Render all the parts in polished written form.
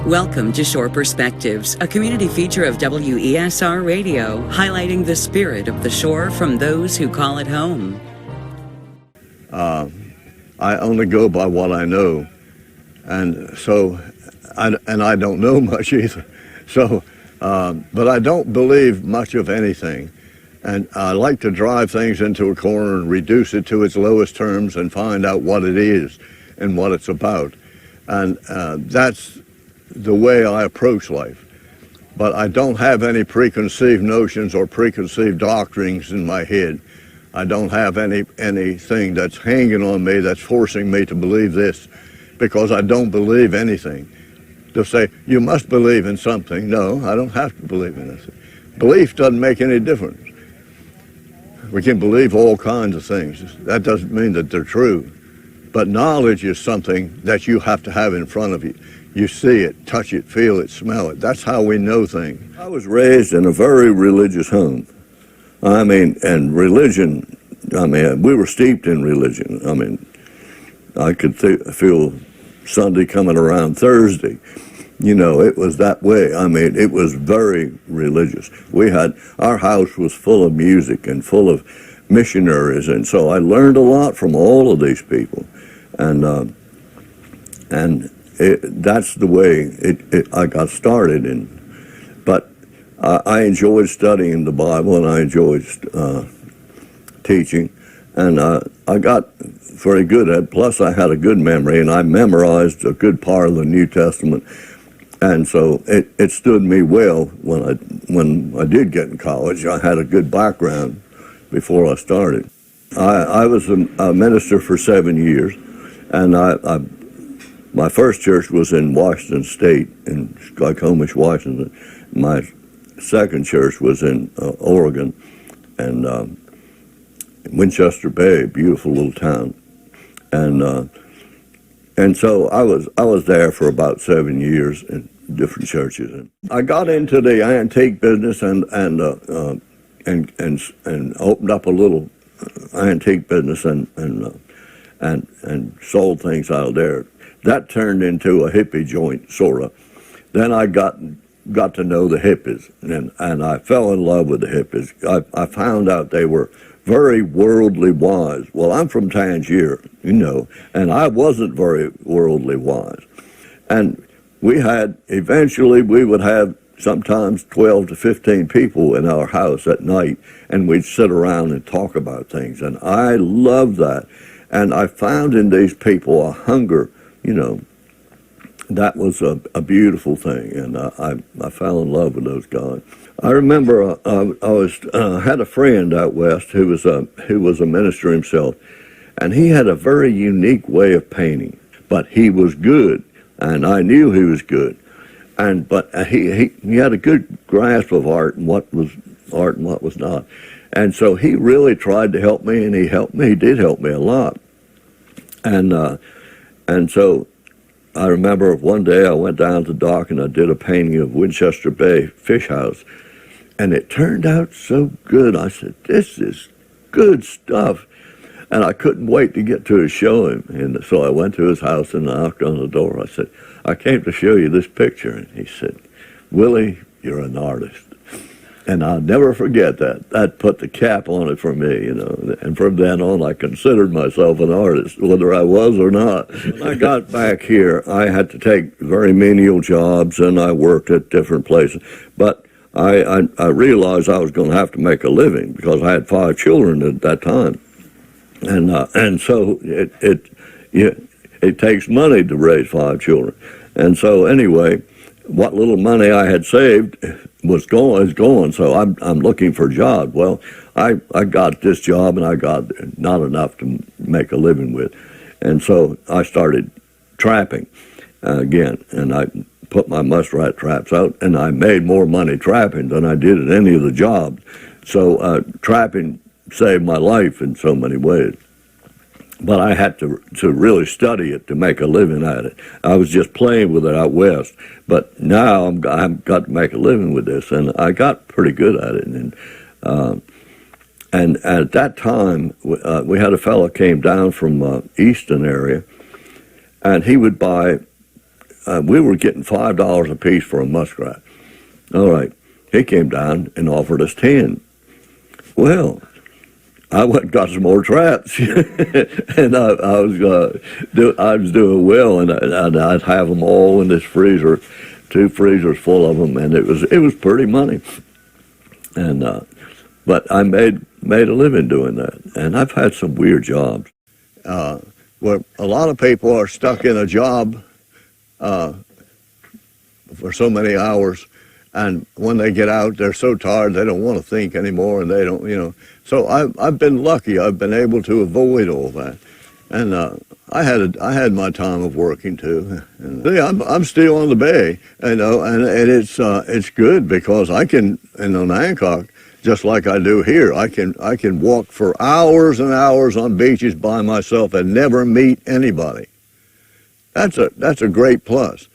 Welcome to Shore Perspectives, a community feature of WESR Radio, highlighting the spirit of the shore from those who call it home. I only go by what I know, and so, I don't know much either. So, but I don't believe much of anything, and I like to drive things into a corner and reduce it to its lowest terms and find out what it is and what it's about, and that's the way I approach life. But I don't have any preconceived notions or preconceived doctrines in my head. I don't have anything that's hanging on me that's forcing me to believe this, because I don't believe anything. To say, you must believe in something. No, I don't have to believe in anything. Belief doesn't make any difference. We can believe all kinds of things. That doesn't mean that they're true. But knowledge is something that you have to have in front of you. You see it, touch it, feel it, smell it. That's how we know things. I was raised in a very religious home. And religion, we were steeped in religion. I could feel Sunday coming around Thursday. It was that way. It was very religious. Our house was full of music and full of missionaries, and so I learned a lot from all of these people. That's the way I got started. But I enjoyed studying the Bible, and I enjoyed teaching, and I got very good at it. Plus, I had a good memory, and I memorized a good part of the New Testament, and so it stood me well when I did get in college. I had a good background before I started. I was a minister for 7 years, and my first church was in Washington State, in Skykomish, Washington. My second church was in Oregon, and Winchester Bay, beautiful little town, and so I was there for about 7 years in different churches. And I got into the antique business and opened up a little antique business and sold things out of there. That turned into a hippie joint, sort of. Then I got to know the hippies, and I fell in love with the hippies. I found out they were very worldly wise. Well, I'm from Tangier, and I wasn't very worldly wise. And eventually we would have sometimes 12 to 15 people in our house at night, and we'd sit around and talk about things. And I loved that. And I found in these people a hunger, that was a beautiful thing, and I fell in love with those guys. I remember I had a friend out west who was a minister himself, and he had a very unique way of painting, but he was good, and I knew he was good, but he had a good grasp of art and what was art and what was not, and so he really tried to help me, and he helped me. He did help me a lot, and so I remember one day I went down to the dock and I did a painting of Winchester Bay Fish House, and it turned out so good. I said, this is good stuff. And I couldn't wait to get to show him. And so I went to his house and knocked on the door. I said, I came to show you this picture. And he said, Willie, you're an artist. And I'll never forget that. That put the cap on it for me, And from then on, I considered myself an artist, whether I was or not. When I got back here, I had to take very menial jobs, and I worked at different places. But I realized I was going to have to make a living because I had 5 children at that time, and so it takes money to raise 5 children. And so anyway, what little money I had saved is gone, so I'm looking for a job. Well, I got this job, and I got not enough to make a living with, and so I started trapping again, and I put my muskrat traps out, and I made more money trapping than I did at any of the jobs. So trapping saved my life in so many ways. But I had to really study it to make a living at it. I was just playing with it out west, but now I've got to make a living with this, and I got pretty good at it. And at that time, we had a fellow came down from Easton area, and he would buy we were getting $5 a piece for a muskrat. All right, he came down and offered us 10. Well, I went and got some more traps, and I was doing well, and I'd have them all in this freezer, 2 freezers full of them, and it was pretty money. And but I made a living doing that, and I've had some weird jobs. Where a lot of people are stuck in a job for so many hours, and when they get out, they're so tired they don't want to think anymore, and they don't, you know. So I've been lucky. I've been able to avoid all that, and I had my time of working too. And I'm still on the bay, you know, and it's good because I can in Hancock, just like I do here. I can walk for hours and hours on beaches by myself and never meet anybody. That's a great plus,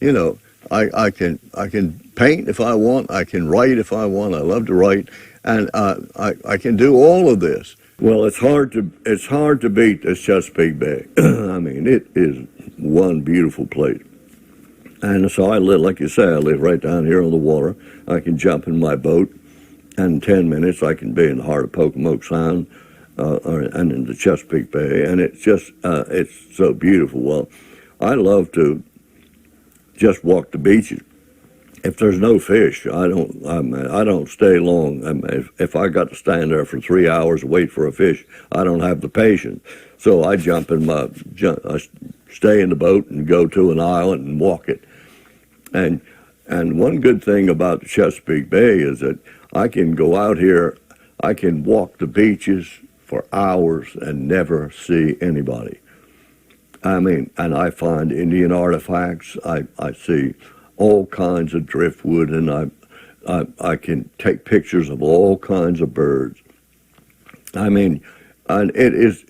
you know. I can paint if I want. I can write if I want. I love to write, and I can do all of this. Well, it's hard to beat the Chesapeake Bay. I mean, it is one beautiful place. And so I live, like you say, I live right down here on the water. I can jump in my boat, and in 10 minutes I can be in the heart of Pocomoke Sound and in the Chesapeake Bay, and it's just it's so beautiful. Well, I love to just walk the beaches. If there's no fish, I don't stay long. I mean, if I got to stand there for 3 hours and wait for a fish, I don't have the patience. So I I stay in the boat and go to an island and walk it. And one good thing about the Chesapeake Bay is that I can go out here, I can walk the beaches for hours and never see anybody. I mean, and I find Indian artifacts. I see all kinds of driftwood, and I can take pictures of all kinds of birds. I mean, and it is.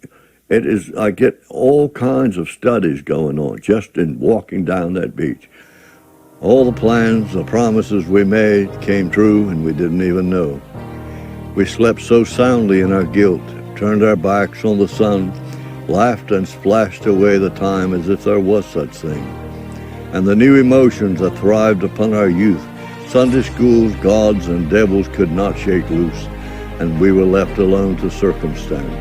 I get all kinds of studies going on just in walking down that beach. All the plans, the promises we made came true, and we didn't even know. We slept so soundly in our guilt, turned our backs on the sun, laughed and splashed away the time as if there was such thing. And the new emotions that thrived upon our youth, Sunday schools, gods, and devils could not shake loose, and we were left alone to circumstance.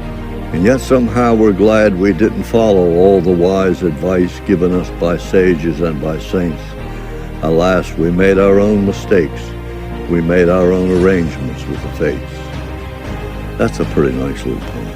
And yet somehow we're glad we didn't follow all the wise advice given us by sages and by saints. Alas, we made our own mistakes. We made our own arrangements with the fates. That's a pretty nice little poem.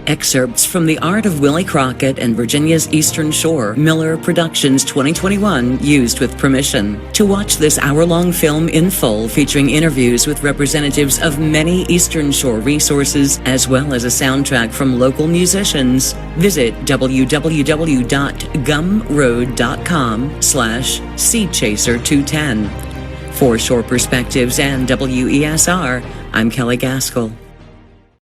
Excerpts from The Art of Willie Crockett and Virginia's Eastern Shore, Miller Productions 2021, used with permission. To watch this hour-long film in full, featuring interviews with representatives of many Eastern Shore resources, as well as a soundtrack from local musicians, visit www.gumroad.com/SeaChaser210. For Shore Perspectives and WESR, I'm Kelly Gaskell.